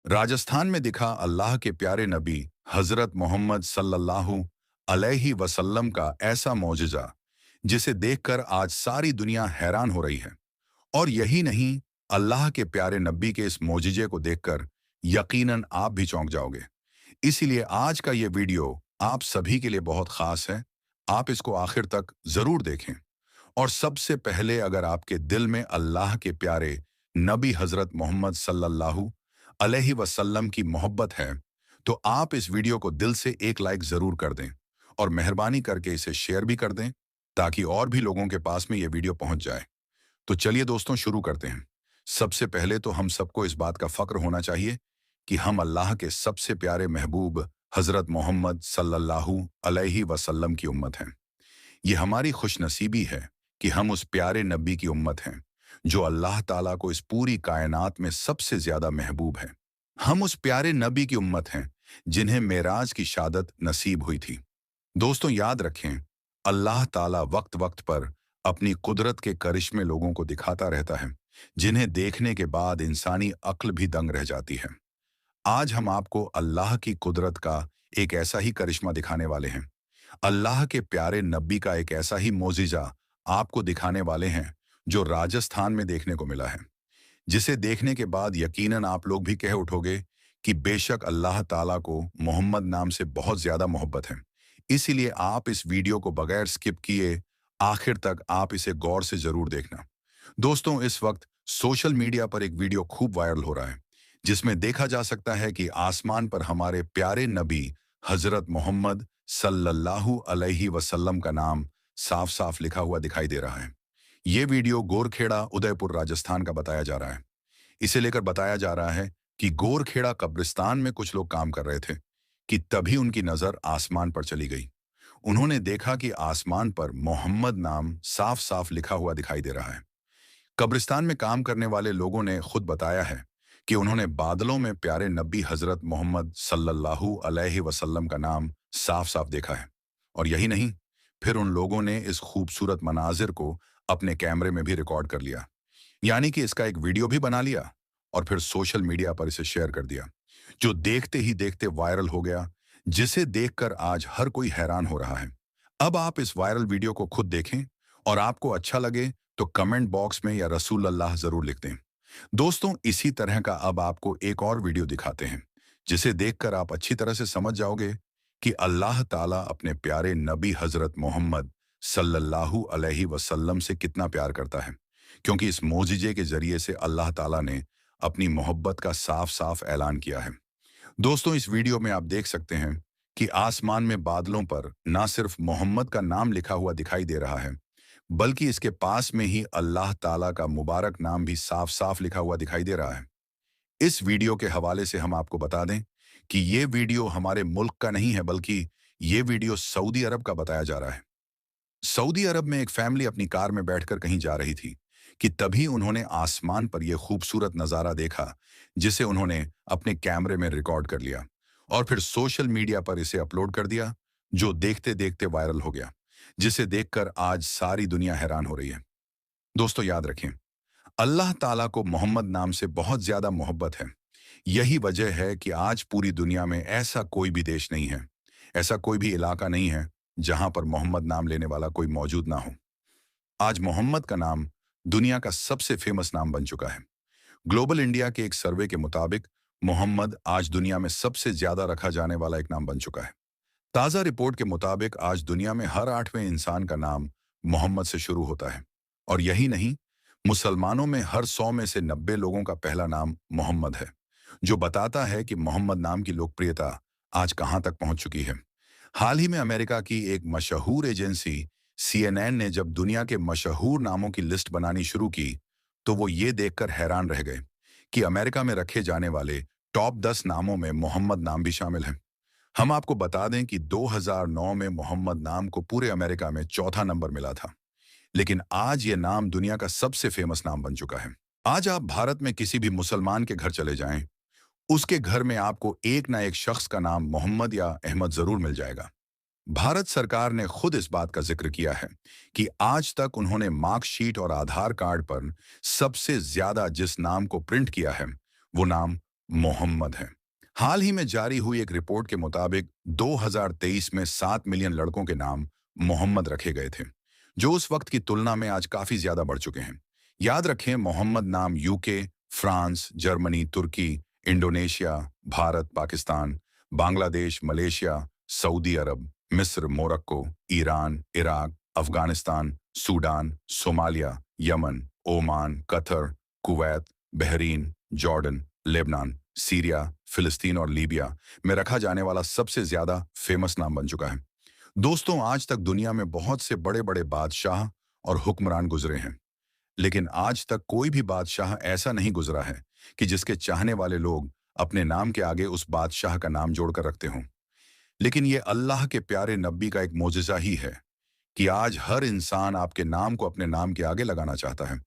राजस्थान में दिखा अल्लाह के प्यारे नबी हजरत मोहम्मद सल्लल्लाहु अलैहि वसल्लम का ऐसा मौजज़ा जिसे देखकर आज सारी दुनिया हैरान हो रही है। और यही नहीं, अल्लाह के प्यारे नबी के इस मौजज़े को देखकर यकीनन आप भी चौंक जाओगे। इसीलिए आज का ये वीडियो आप सभी के लिए बहुत खास है। आप इसको आखिर तक जरूर देखें। और सबसे पहले, अगर आपके दिल में अल्लाह के प्यारे नबी हजरत मोहम्मद सल्लल्लाहु अलैहि वसल्लम की मोहब्बत है, तो आप इस वीडियो को दिल से एक लाइक जरूर कर दें और मेहरबानी करके इसे शेयर भी कर दें ताकि और भी लोगों के पास में ये वीडियो पहुंच जाए। तो चलिए दोस्तों, शुरू करते हैं। सबसे पहले तो हम सबको इस बात का फक्र होना चाहिए कि हम अल्लाह के सबसे प्यारे महबूब हजरत मोहम्मद सल्लल्लाहु अलैहि वसल्लम की उम्मत हैं। ये हमारी खुशनसीबी है कि हम उस प्यारे नबी की उम्मत हैं जो अल्लाह ताला को इस पूरी कायनात में सबसे ज्यादा महबूब है। हम उस प्यारे नबी की उम्मत हैं जिन्हें मेराज की शादत नसीब हुई थी। दोस्तों याद रखें, अल्लाह ताला वक्त वक्त पर अपनी कुदरत के करिश्मे लोगों को दिखाता रहता है जिन्हें देखने के बाद इंसानी अक्ल भी दंग रह जाती है। आज हम आपको अल्लाह की कुदरत का एक ऐसा ही करिश्मा दिखाने वाले हैं। अल्लाह के प्यारे नबी का एक ऐसा ही मोजिजा आपको दिखाने वाले हैं जो राजस्थान में देखने को मिला है, जिसे देखने के बाद यकीनन आप लोग भी कह उठोगे कि बेशक अल्लाह ताला को मोहम्मद नाम से बहुत ज्यादा मोहब्बत है। इसीलिए आप इस वीडियो को बगैर स्किप किए आखिर तक आप इसे गौर से जरूर देखना। दोस्तों, इस वक्त सोशल मीडिया पर एक वीडियो खूब वायरल हो रहा है जिसमें देखा जा सकता है कि आसमान पर हमारे प्यारे नबी हजरत मोहम्मद सल्लल्लाहु अलैहि वसल्लम का नाम साफ साफ लिखा हुआ दिखाई दे रहा है। ये वीडियो गोरखेड़ा उदयपुर राजस्थान का बताया जा रहा है। इसे लेकर बताया जा रहा है कि गोरखेड़ा कब्रिस्तान में कुछ लोग काम कर रहे थे कि तभी उनकी नजर आसमान पर चली गई। उन्होंने देखा कि आसमान पर मोहम्मद नाम साफ साफ लिखा हुआ दिखाई दे रहा है। कब्रिस्तान में काम करने वाले लोगों ने खुद बताया है कि उन्होंने बादलों में प्यारे नबी हजरत मोहम्मद सल्लल्लाहु अलैहि वसल्लम का नाम साफ साफ देखा है। और यही नहीं, फिर उन लोगों ने इस खूबसूरत मनाजिर को अपने कैमरे में भी रिकॉर्ड कर लिया, यानी कि इसका एक वीडियो भी बना लिया और फिर सोशल मीडिया पर इसे शेयर कर दिया, जो देखते ही देखते वायरल हो गया, जिसे देखकर आज हर कोई हैरान हो रहा है। अब आप इस वायरल वीडियो को खुद देखें और आपको अच्छा लगे तो कमेंट बॉक्स में या रसूल अल्लाह जरूर लिख दें। दोस्तों, इसी तरह का अब आपको एक और वीडियो दिखाते हैं जिसे देखकर आप अच्छी तरह से समझ जाओगे कि अल्लाह ताला अपने प्यारे नबी हजरत मोहम्मद सल्लल्लाहु अलैहि वसल्लम से कितना प्यार करता है, क्योंकि इस मोजिजे के जरिए से अल्लाह ताला ने अपनी मोहब्बत का साफ साफ ऐलान किया है। दोस्तों, इस वीडियो में आप देख सकते हैं कि आसमान में बादलों पर ना सिर्फ मोहम्मद का नाम लिखा हुआ दिखाई दे रहा है, बल्कि इसके पास में ही अल्लाह ताला का मुबारक नाम भी साफ साफ लिखा हुआ दिखाई दे रहा है। इस वीडियो के हवाले से हम आपको बता दें कि ये वीडियो हमारे मुल्क का नहीं है, बल्कि ये वीडियो सऊदी अरब का बताया जा रहा है। सऊदी अरब में एक फैमिली अपनी कार में बैठकर कहीं जा रही थी कि तभी उन्होंने आसमान पर यह खूबसूरत नज़ारा देखा, जिसे उन्होंने अपने कैमरे में रिकॉर्ड कर लिया और फिर सोशल मीडिया पर इसे अपलोड कर दिया, जो देखते देखते वायरल हो गया, जिसे देखकर आज सारी दुनिया हैरान हो रही है। दोस्तों याद रखें, अल्लाह ताला को मोहम्मद नाम से बहुत ज्यादा मोहब्बत है। यही वजह है कि आज पूरी दुनिया में ऐसा कोई भी देश नहीं है, ऐसा कोई भी इलाका नहीं है जहां पर मोहम्मद नाम लेने वाला कोई मौजूद ना हो। आज मोहम्मद का नाम दुनिया का सबसे फेमस नाम बन चुका है। ग्लोबल इंडिया के एक सर्वे के मुताबिक मोहम्मद आज दुनिया में सबसे ज्यादा रखा जाने वाला एक नाम बन चुका है। ताज़ा रिपोर्ट के मुताबिक आज दुनिया में हर 8वें इंसान का नाम मोहम्मद से शुरू होता है। और यही नहीं, मुसलमानों में हर 100 में से 90 लोगों का पहला नाम मोहम्मद है, जो बताता है कि मोहम्मद नाम की लोकप्रियता आज कहां तक पहुंच चुकी है। हाल ही में अमेरिका की एक मशहूर एजेंसी CNN ने जब दुनिया के मशहूर नामों की लिस्ट बनानी शुरू की, तो वो ये देखकर हैरान रह गए कि अमेरिका में रखे जाने वाले टॉप 10 नामों में मोहम्मद नाम भी शामिल है। हम आपको बता दें कि 2009 में मोहम्मद नाम को पूरे अमेरिका में चौथा नंबर मिला था, लेकिन आज ये नाम दुनिया का सबसे फेमस नाम बन चुका है। आज आप भारत में किसी भी मुसलमान के घर चले जाएं, उसके घर में आपको एक ना एक शख्स का नाम मोहम्मद या अहमद जरूर मिल जाएगा। भारत सरकार ने खुद इस बात का जिक्र किया है कि आज तक उन्होंने मार्कशीट और आधार कार्ड पर सबसे ज्यादा जिस नाम को प्रिंट किया है, वो नाम मोहम्मद है। हाल ही में जारी हुई एक रिपोर्ट के मुताबिक 2023 में 7 मिलियन लड़कों के नाम मोहम्मद रखे गए थे, जो उस वक्त की तुलना में आज काफी ज्यादा बढ़ चुके हैं। याद रखें, मोहम्मद नाम यूके, फ्रांस, जर्मनी, तुर्की, Indonesia, Bharat, Pakistan, Bangladesh, Malaysia, Saudi अरब, मिस्र, Morocco, Iran, Iraq, Afghanistan, Sudan, Somalia, Yemen, Oman, Qatar, Kuwait, Bahrain, Jordan, Lebanon, Syria, फिलिस्तीन और लीबिया में रखा जाने वाला सबसे ज्यादा फेमस नाम बन चुका है। दोस्तों, आज तक दुनिया में बहुत से बड़े बड़े बादशाह और हुक्मरान गुजरे हैं, लेकिन आज तक कोई भी बादशाह ऐसा नहीं गुजरा है कि जिसके चाहने वाले लोग अपने नाम के आगे उस बादशाह का नाम जोड़कर रखते हों। लेकिन ये अल्लाह के प्यारे नबी का एक मोजिज़ा ही है कि आज हर इंसान आपके नाम को अपने नाम के आगे लगाना चाहता है,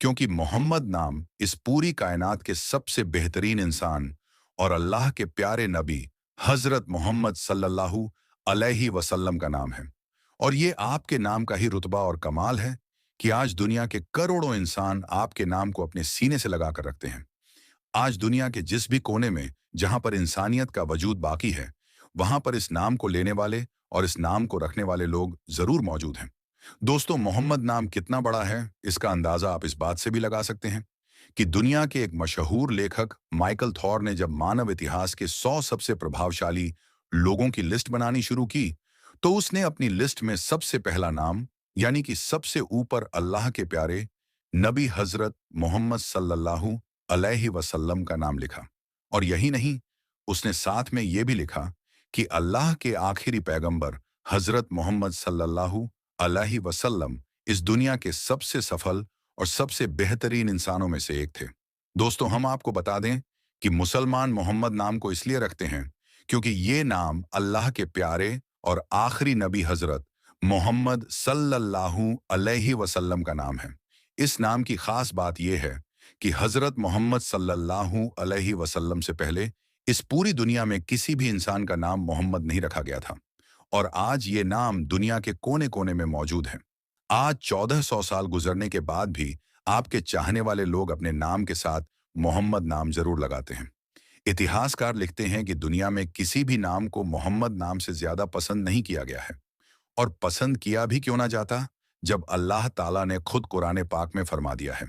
क्योंकि मोहम्मद नाम इस पूरी कायनात के सबसे बेहतरीन इंसान और अल्लाह के प्यारे नबी हजरत मोहम्मद सल्लल्लाहु अलैहि वसल्लम का नाम है। और ये आपके नाम का ही रुतबा और कमाल है कि आज दुनिया के करोड़ों इंसान आपके नाम को अपने सीने से लगा कर रखते हैं। आज दुनिया के जिस भी कोने में जहां पर इंसानियत का वजूद बाकी है, वहां पर इस नाम को लेने वाले और इस नाम को रखने वाले लोग जरूर मौजूद हैं। दोस्तों, मोहम्मद नाम कितना बड़ा है, इसका अंदाजा आप इस बात से भी लगा सकते हैं कि दुनिया के एक मशहूर लेखक माइकल थॉर ने जब मानव इतिहास के 100 सबसे प्रभावशाली लोगों की लिस्ट बनानी शुरू की, तो उसने अपनी लिस्ट में सबसे पहला नाम, यानी कि सबसे ऊपर अल्लाह के प्यारे नबी हजरत मोहम्मद सल्लल्लाहु अलैहि वसल्लम का नाम लिखा। और यही नहीं, उसने साथ में यह भी लिखा कि अल्लाह के आखिरी पैगंबर हजरत मोहम्मद सल्लल्लाहु अलैहि वसल्लम इस दुनिया के सबसे सफल और सबसे बेहतरीन इंसानों में से एक थे। दोस्तों, हम आपको बता दें कि मुसलमान मोहम्मद नाम को इसलिए रखते हैं क्योंकि ये नाम अल्लाह के प्यारे और आखिरी नबी हजरत मोहम्मद सल्लल्लाहु अलैहि वसल्लम का नाम है। इस नाम की खास बात यह है कि हजरत मोहम्मद सल्लल्लाहु अलैहि वसल्लम से पहले इस पूरी दुनिया में किसी भी इंसान का नाम मोहम्मद नहीं रखा गया था, और आज ये नाम दुनिया के कोने कोने में मौजूद है। आज 1400 साल गुजरने के बाद भी आपके चाहने वाले लोग अपने नाम के साथ मोहम्मद नाम जरूर लगाते हैं। इतिहासकार लिखते हैं कि दुनिया में किसी भी नाम को मोहम्मद नाम से ज्यादा पसंद नहीं किया गया है, और पसंद किया भी क्यों ना जाता, जब अल्लाह ताला ने खुद कुरान पाक में फरमा दिया है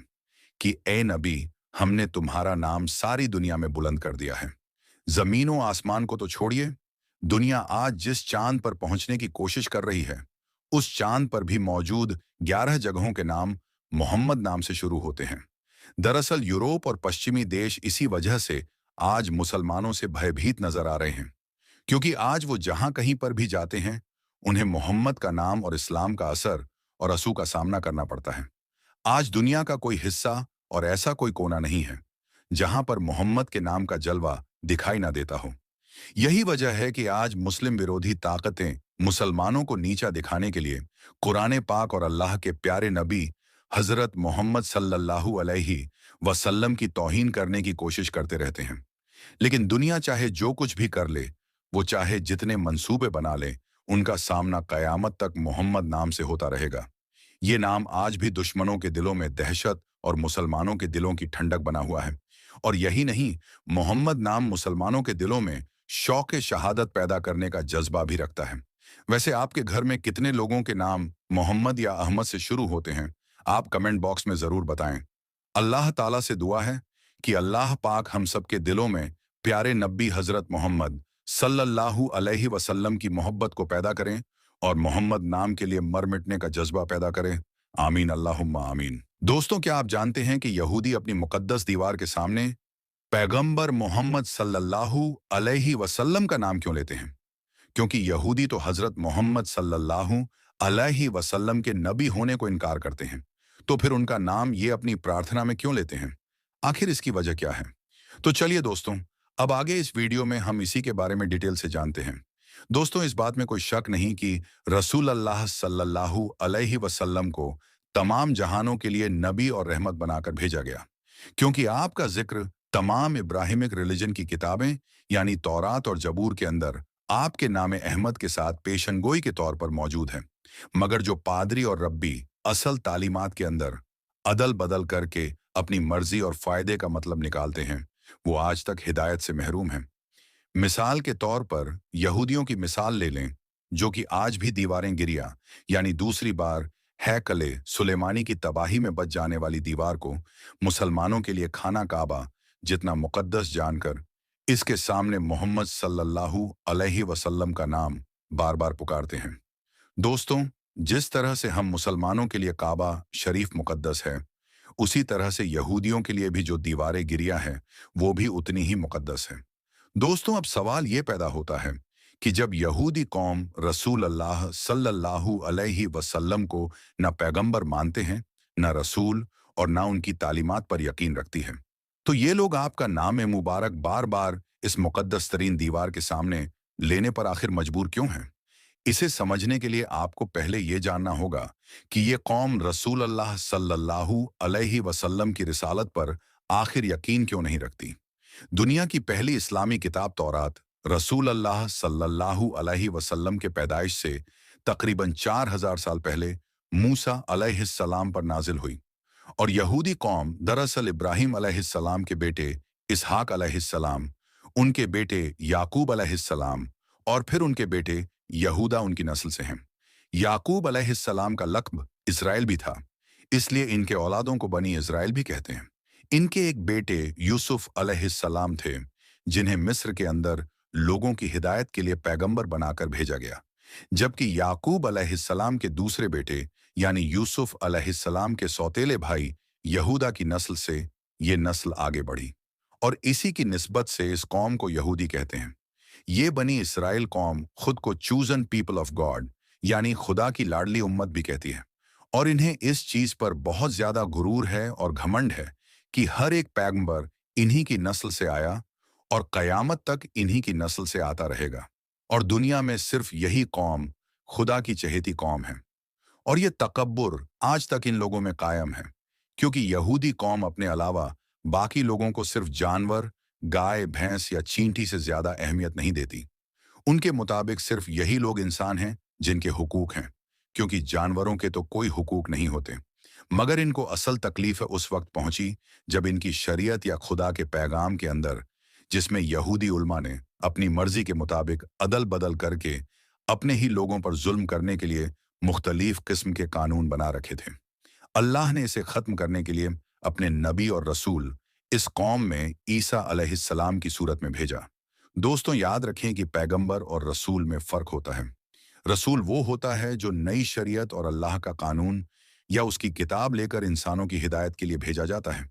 कि ए नबी, हमने तुम्हारा नाम सारी दुनिया में बुलंद कर दिया है। जमीनों आसमान को तो छोड़िए, दुनिया आज जिस चांद पर पहुंचने की कोशिश कर रही है, उस चांद पर भी मौजूद 11 जगहों के नाम मोहम्मद नाम से शुरू होते हैं। दरअसल यूरोप और पश्चिमी देश इसी वजह से आज मुसलमानों से भयभीत नजर आ रहे हैं, क्योंकि आज वो जहां कहीं पर भी जाते हैं, उन्हें मोहम्मद का नाम और इस्लाम का असर और असू का सामना करना पड़ता है। आज दुनिया का कोई हिस्सा और ऐसा कोई कोना नहीं है जहां पर मोहम्मद के नाम का जलवा दिखाई ना देता हो। यही वजह है कि आज मुस्लिम विरोधी ताकतें मुसलमानों को नीचा दिखाने के लिए कुरान पाक और अल्लाह के प्यारे नबी हजरत मोहम्मद सल्लल्लाहु अलैहि वसल्लम की तौहीन करने की कोशिश करते रहते हैं। लेकिन दुनिया चाहे जो कुछ भी कर ले, वो चाहे जितने मंसूबे बना ले, उनका सामना कयामत तक मोहम्मद नाम से होता रहेगा। ये नाम आज भी दुश्मनों के दिलों में दहशत और मुसलमानों के दिलों की ठंडक बना हुआ है। और यही नहीं, मोहम्मद नाम मुसलमानों के दिलों में शौक शहादत पैदा करने का जज्बा भी रखता है। वैसे आपके घर में कितने लोगों के नाम मोहम्मद या अहमद से शुरू होते हैं? आप कमेंट बॉक्स में जरूर बताएं। अल्लाह ताला से दुआ है कि अल्लाह पाक हम सबके दिलों में प्यारे नबी हजरत मोहम्मद सल्लल्लाहु अलैहि वसल्लम की मोहब्बत को पैदा करें और मोहम्मद नाम के लिए मर मिटने का जज्बा पैदा करें। आमीन, अल्लाहुम्मा आमीन। दोस्तों, क्या आप जानते हैं कि यहूदी अपनी मुकद्दस दीवार के सामने पैगंबर मोहम्मद सल्लल्लाहु अलैहि वसल्लम का नाम क्यों लेते हैं? क्योंकि यहूदी तो हजरत मोहम्मद सल्लल्लाहु अलैहि वसल्लम के नबी होने को इनकार करते हैं, तो फिर उनका नाम ये अपनी प्रार्थना में क्यों लेते हैं? आखिर इसकी वजह क्या है? तो चलिए दोस्तों, अब आगे इस वीडियो में हम इसी के बारे में डिटेल से जानते हैं। दोस्तों, इस बात में कोई शक नहीं कि रसूल अल्लाह सल्लल्लाहु अलैहि वसल्लम को तमाम जहानों के लिए नबी और रहमत बनाकर भेजा गया, क्योंकि आपका जिक्र तमाम इब्राहिमिक रिलीजन की किताबें यानी तौरात और जबूर के अंदर आपके नाम अहमद के साथ पेशनगोई के तौर पर मौजूद है। मगर जो पादरी और रब्बी असल तालीमात के अंदर अदल बदल करके अपनी मर्जी और फायदे का मतलब निकालते हैं, वो आज तक हिदायत से महरूम हैं। मिसाल के तौर पर यहूदियों की मिसाल ले लें, जो कि आज भी दीवारें गिरिया यानी दूसरी बार हैकले सुलेमानी की तबाही में बच जाने वाली दीवार को मुसलमानों के लिए खाना काबा जितना मुकद्दस जानकर इसके सामने मोहम्मद सल्लल्लाहु अलैहि वसल्लम का नाम बार बार पुकारते हैं। दोस्तों, जिस तरह से हम मुसलमानों के लिए काबा शरीफ मुकद्दस है, उसी तरह से यहूदियों के लिए भी जो दीवारें गिरिया हैं वो भी उतनी ही मुकद्दस है। दोस्तों, अब सवाल ये पैदा होता है कि जब यहूदी कौम रसूल अल्लाह सल्लल्लाहु अलैहि वसल्लम को न पैगंबर मानते हैं, न रसूल और न उनकी तालीमात पर यकीन रखती है, तो ये लोग आपका नाम मुबारक बार बार इस मुकद्दस तरीन दीवार के सामने लेने पर आखिर मजबूर क्यों हैं? इसे समझने के लिए आपको पहले ये जानना होगा कि ये कौम रसूल अल्लाह सल्लल्लाहु अलैहि वसल्लम की रिसालत पर आखिर यकीन क्यों नहीं रखती। दुनिया की पहली इस्लामी किताब तौरात रसूल अल्लाह सल्लल्लाहु अलैहि वसल्लम के पैदाइश से तकरीबन 4000 साल पहले मूसा अलैहिस्सलाम पर नाजिल हुई, और यहूदी कौम दरअसल इब्राहिम अलैहिस्सलाम के बेटे इसहाक अलैहिस्सलाम, उनके बेटे याकूब अलैहिस्सलाम और फिर उनके बेटे यहूदा उनकी नस्ल से हैं। याकूब अलैहिस्सलाम का लक़्ब इज़राइल भी था, इसलिए इनके औलादों को बनी इज़राइल भी कहते हैं। इनके एक बेटे यूसुफ अलैहिस्सलाम थे, जिन्हें मिस्र के अंदर लोगों की हिदायत के लिए पैगंबर बनाकर भेजा गया, जबकि याकूब अलैहिस्सलाम के दूसरे बेटे यानी यूसुफ अलैहिस्सलाम के सौतेले भाई यहूदा की नस्ल से ये नस्ल आगे बढ़ी, और इसी की निस्बत से इस कौम को यहूदी कहते हैं। ये बनी इसराइल कौम खुद को चूजन पीपल ऑफ गॉड यानी खुदा की लाडली उम्मत भी कहती है, और इन्हें इस चीज पर बहुत ज्यादा गुरूर है और घमंड है कि हर एक पैगंबर इन्हीं की नस्ल से आया और कयामत तक इन्हीं की नस्ल से आता रहेगा, और दुनिया में सिर्फ यही कौम खुदा की चहेती कौम है। और ये तकब्बुर आज तक इन लोगों में कायम है, क्योंकि यहूदी कौम अपने अलावा बाकी लोगों को सिर्फ जानवर, गाय भैंस या चींटी से ज्यादा अहमियत नहीं देती। उनके मुताबिक सिर्फ यही लोग इंसान हैं जिनके हुकूक हैं, क्योंकि जानवरों के तो कोई हुकूक नहीं होते। मगर इनको असल तकलीफ उस वक्त पहुंची जब इनकी शरीयत या खुदा के पैगाम के अंदर, जिसमें यहूदी उल्मा ने अपनी मर्जी के मुताबिक अदल बदल करके अपने ही लोगों पर जुल्म करने के लिए मुख्तलीफ किस्म के कानून बना रखे थे, अल्लाह ने इसे खत्म करने के लिए अपने नबी और रसूल इस कौम में ईसा अलैहिस्सलाम की सूरत में भेजा। दोस्तों, याद रखें कि पैगंबर और रसूल में फर्क होता है। रसूल वो होता है जो नई शरीयत और अल्लाह का कानून या उसकी किताब लेकर इंसानों की हिदायत के लिए भेजा जाता है,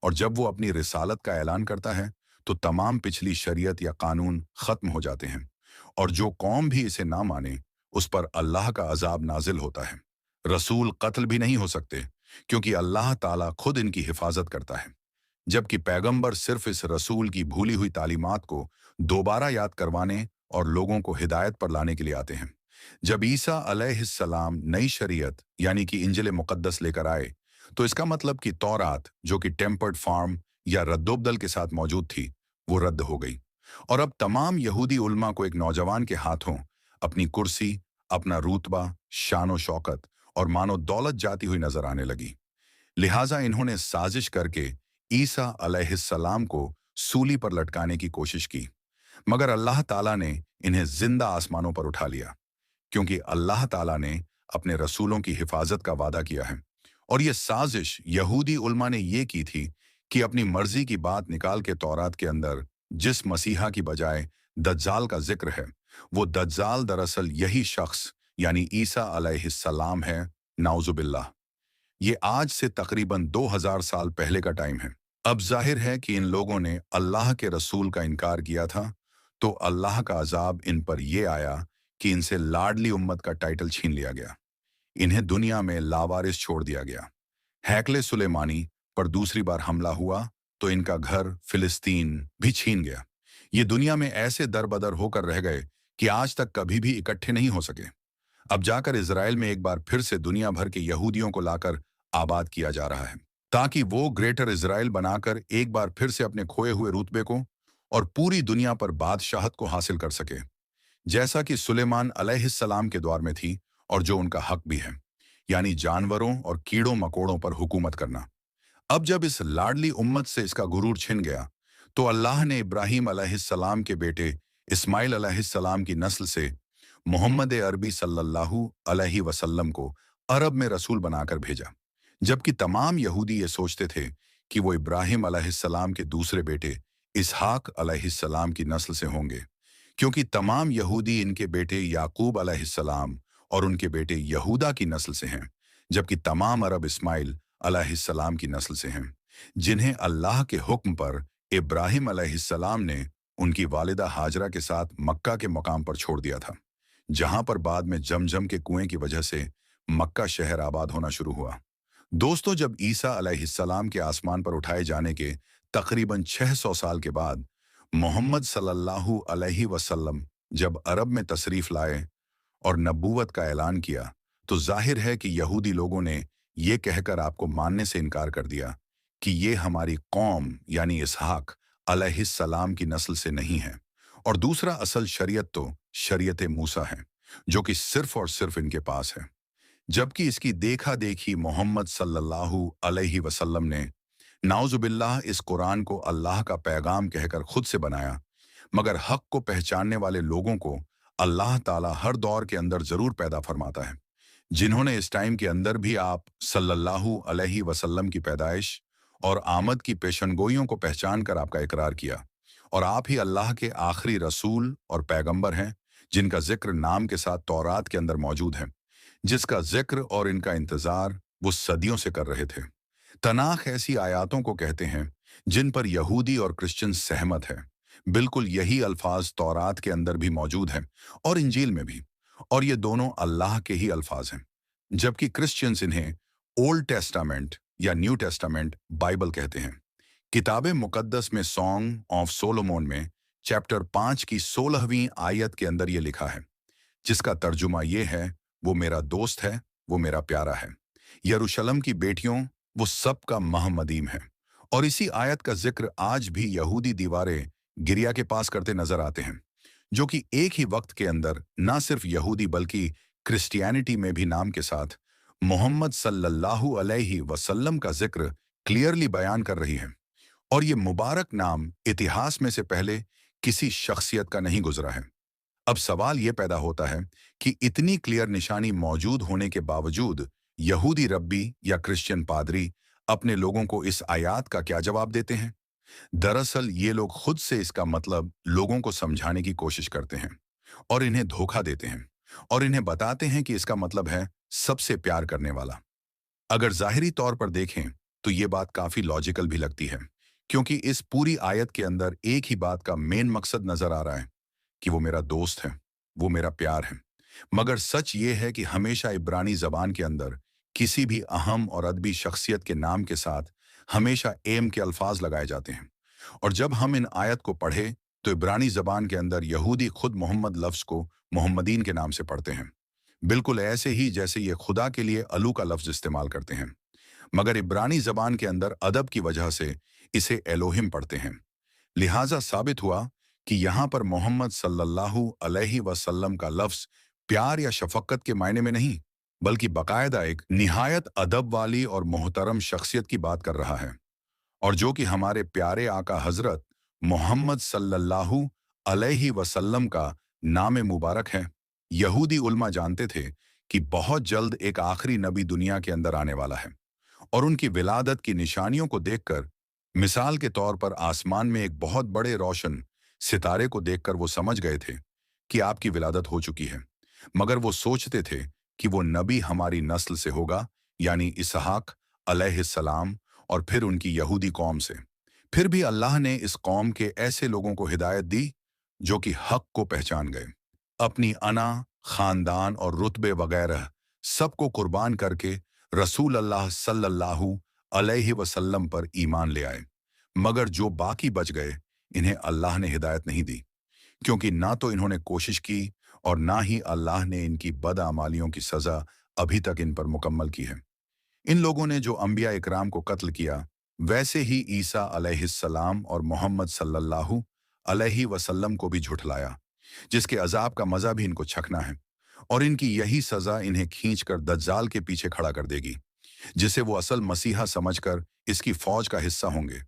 और जब वो अपनी रिसालत का ऐलान करता है तो तमाम पिछली शरीयत या कानून खत्म हो जाते हैं, और जो कौम भी इसे ना माने उस पर अल्लाह का अजाब नाजिल होता है। रसूल कत्ल भी नहीं हो सकते, क्योंकि अल्लाह ताला खुद इनकी हिफाजत करता है, जबकि पैगंबर सिर्फ इस रसूल की भूली हुई तालीमात को दोबारा याद करवाने और लोगों को हिदायत पर लाने के लिए आते हैं। जब ईसा अलैहिस्सलाम नई शरीयत यानी कि इंजिल मुकद्दस लेकर आए, तो इसका मतलब कि तौरात जो कि टेम्पर्ड फार्म या रद्दोबदल के साथ मौजूद थी, वो रद्द हो गई, और अब तमाम यहूदी उल्मा को एक नौजवान के हाथों अपनी कुर्सी, अपना रूतबा, शानो शौकत और मानो दौलत जाती हुई नजर आने लगी। लिहाजा इन्होंने साजिश करके ईसा अलैहिस्सलाम को सूली पर लटकाने की कोशिश की, मगर अल्लाह ताला ने इन्हें जिंदा आसमानों पर उठा लिया, क्योंकि अल्लाह ताला ने अपने रसूलों की हिफाजत का वादा किया है। और ये साजिश यहूदी उल्मा ने ये की थी कि अपनी मर्जी की बात निकाल के तौरात के अंदर जिस मसीहा की बजाय दज्जाल का जिक्र है, वो दज्जाल दरअसल यही शख्स यानी ईसा अलैहिस्सलाम है, नाउजुबिल्लाह। ये आज से तकरीबन 2000 साल पहले का टाइम है। अब जाहिर है कि इन लोगों ने अल्लाह के रसूल का इनकार किया था, तो अल्लाह का अजाब इन पर यह आया कि इनसे लाडली उम्मत का टाइटल छीन लिया गया, इन्हें दुनिया में लावारिस छोड़ दिया गया। हैकले सुलेमानी पर दूसरी बार हमला हुआ तो इनका घर फिलिस्तीन भी छीन गया। ये दुनिया में ऐसे दरबदर होकर रह गए कि आज तक कभी भी इकट्ठे नहीं हो सके। अब जाकर इजराइल में एक बार फिर से दुनिया भर के यहूदियों को लाकर आबाद किया जा रहा है, ताकि वो ग्रेटर इजराइल बनाकर एक बार फिर से अपने खोए हुए रुतबे को और पूरी दुनिया पर बादशाहत को हासिल कर सके, जैसा कि सुलेमान अलैहिस्सलाम के दौर में थी और जो उनका हक भी है, यानी जानवरों और कीड़ों मकोड़ों पर हुकूमत करना। अब जब इस लाडली उम्मत से इसका गुरूर छिन गया, तो अल्लाह ने इब्राहीम अलैहिस्सलाम के बेटे इस्माइल अलैहिस्सलाम की नस्ल से मोहम्मद अरबी सल्लल्लाहु अलैहि वसल्लम को अरब में रसूल बनाकर भेजा। जबकि तमाम यहूदी ये सोचते थे कि वो इब्राहिम अलैहिस्सलाम के दूसरे बेटे इसहाक अलैहिस्सलाम की नस्ल से होंगे, क्योंकि तमाम यहूदी इनके बेटे याकूब अलैहिस्सलाम और उनके बेटे यहूदा की नस्ल से हैं, जबकि तमाम अरब इस्माइल अलैहिस्सलाम की नस्ल से हैं, जिन्हें अल्लाह के हुक्म पर इब्राहिम अलैहिस्सलाम ने उनकी वालिदा हाजरा के साथ मक्का के मकाम पर छोड़ दिया था, जहां पर बाद में जमजम के कुएं की वजह से मक्का शहर आबाद होना शुरू हुआ। दोस्तों, जब ईसा अलैहिस्सलाम के आसमान पर उठाए जाने के तकरीबन 600 साल के बाद मोहम्मद सल्लल्लाहु अलैहि वसल्लम जब अरब में तशरीफ लाए और नबूवत का ऐलान किया, तो जाहिर है कि यहूदी लोगों ने ये कहकर आपको मानने से इनकार कर दिया कि ये हमारी कौम यानी इसहाक अलैहिस्सलाम की नस्ल से नहीं है, और दूसरा असल शरीयत तो शरीयत मूसा है, जो कि सिर्फ और सिर्फ इनके पास है। जबकि इसकी देखा देखी मोहम्मद सल्लल्लाहु अलैहि वसल्लम ने नाउजुबिल्लाह इस कुरान को अल्लाह का पैगाम कहकर खुद से बनाया, मगर हक को पहचानने वाले लोगों को अल्लाह ताला हर दौर के अंदर जरूर पैदा फरमाता है, जिन्होंने इस टाइम के अंदर भी आप सल्लल्लाहु अलैहि वसल्लम की पैदाइश और आमद की पेशनगोइयों को पहचान कर आपका इकरार किया, और आप ही अल्लाह के आखिरी रसूल और पैगंबर हैं, जिनका जिक्र नाम के साथ तौरात के अंदर मौजूद है, जिसका जिक्र और इनका इंतजार वो सदियों से कर रहे थे। तनाख ऐसी आयातों को कहते हैं जिन पर यहूदी और क्रिश्चियन सहमत है। बिल्कुल यही अल्फाज तौरात के अंदर भी मौजूद हैं और इंजील में भी, और ये दोनों अल्लाह के ही अल्फाज हैं। जबकि क्रिश्चियंस इन्हें ओल्ड टेस्टामेंट या न्यू टेस्टामेंट बाइबल कहते हैं। किताब मुकद्दस में सॉन्ग ऑफ सोलोमोन में चैप्टर 5 की 16वीं आयत के अंदर ये लिखा है, जिसका तर्जुमा ये है, वो मेरा दोस्त है, वो मेरा प्यारा है। यरूशलेम की बेटियों, वो सबका महमदीम है। और इसी आयत का जिक्र आज भी यहूदी दीवारें गिरिया के पास करते नजर आते हैं, जो कि एक ही वक्त के अंदर ना सिर्फ यहूदी बल्कि क्रिश्चियनिटी में भी नाम के साथ मोहम्मद सल्लल्लाहु अलैहि वसल्लम का जिक्र क्लियरली बयान कर रही है। और ये मुबारक नाम इतिहास में से पहले किसी शख्सियत का नहीं गुजरा है। अब सवाल ये पैदा होता है कि इतनी क्लियर निशानी मौजूद होने के बावजूद यहूदी रब्बी या क्रिश्चियन पादरी अपने लोगों को इस आयात का क्या जवाब देते हैं? दरअसल ये लोग खुद से इसका मतलब लोगों को समझाने की कोशिश करते हैं और इन्हें धोखा देते हैं, और इन्हें बताते हैं कि इसका मतलब है सबसे प्यार करने वाला। अगर जाहिरी तौर पर देखें तो ये बात काफी लॉजिकल भी लगती है, क्योंकि इस पूरी आयत के अंदर एक ही बात का मेन मकसद नजर आ रहा है कि वो मेरा दोस्त है, वो मेरा प्यार है। मगर सच ये है कि हमेशा इब्रानी जबान के अंदर किसी भी अहम और अदबी शख्सियत के नाम के साथ हमेशा एम के अल्फाज लगाए जाते हैं। और जब हम इन आयत को पढ़े तो इब्रानी जबान के अंदर यहूदी खुद मोहम्मद लफ्ज को मोहम्मदीन के नाम से पढ़ते हैं, बिल्कुल ऐसे ही जैसे ये खुदा के लिए अलू का लफ्ज इस्तेमाल करते हैं। मगर इब्रानी जबान के अंदर अदब की वजह से इसे एलोहिम पढ़ते हैं। लिहाजा साबित हुआ कि यहाँ पर मोहम्मद सल्लल्लाहु अलैहि वसल्लम का लफ्ज प्यार या शफकत के मायने में नहीं, बल्कि बाकायदा एक निहायत अदब वाली और मोहतरम शख्सियत की बात कर रहा है, और जो कि हमारे प्यारे आका हजरत मोहम्मद सल्लल्लाहु अलैहि वसल्लम का नाम मुबारक है। यहूदी उल्मा जानते थे कि बहुत जल्द एक आखिरी नबी दुनिया के अंदर आने वाला है, और उनकी विलादत की निशानियों को देखकर, मिसाल के तौर पर आसमान में एक बहुत बड़े रोशन सितारे को देखकर वो समझ गए थे कि आपकी विलादत हो चुकी है। मगर वो सोचते थे कि वो नबी हमारी नस्ल से होगा, यानी इसहाक अलैहिस्सलाम, और फिर उनकी यहूदी कौम से। फिर भी अल्लाह ने इस कौम के ऐसे लोगों को हिदायत दी जो कि हक को पहचान गए, अपनी अना, खानदान और रुतबे वगैरह सबको कुर्बान करके रसूल अल्लाह सल्लल्लाहु अलैहि वसल्लम पर ईमान ले आए। मगर जो बाकी बच गए, इन्हें अल्लाह ने हिदायत नहीं दी, क्योंकि ना तो इन्होंने कोशिश की और ना ही अल्लाह ने इनकी बदआमालियों की सजा अभी तक इन पर मुकम्मल की है। इन लोगों ने जो अंबिया इकराम को कत्ल किया, वैसे ही ईसा अलैहिस्सलाम और मोहम्मद सल्लल्लाहु अलैहि वसल्लम को भी झुठलाया, जिसके अजाब का मजा भी इनको छकना है। और इनकी यही सजा इन्हें खींचकर दज्जाल के पीछे खड़ा कर देगी, जिसे वो असल मसीहा समझकर इसकी फौज का हिस्सा होंगे।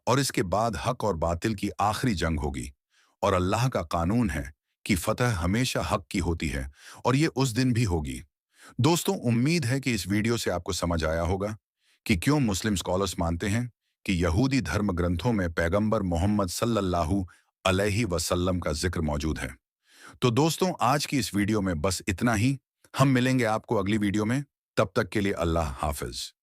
और इसके बाद हक और बातिल की आखिरी जंग होगी। और अल्लाह का कानून है कि फतह हमेशा हक की होती है, और ये उस दिन भी होगी। दोस्तों, उम्मीद है कि इस वीडियो से आपको समझ आया होगा कि क्यों मुस्लिम स्कॉलर्स मानते हैं कि यहूदी धर्म ग्रंथों में पैगंबर मोहम्मद सल्लल्लाहु अलैहि वसल्लम का जिक्र मौजूद है। तो दोस्तों, आज की इस वीडियो में बस इतना ही। हम मिलेंगे आपको अगली वीडियो में। तब तक के लिए अल्लाह हाफिज।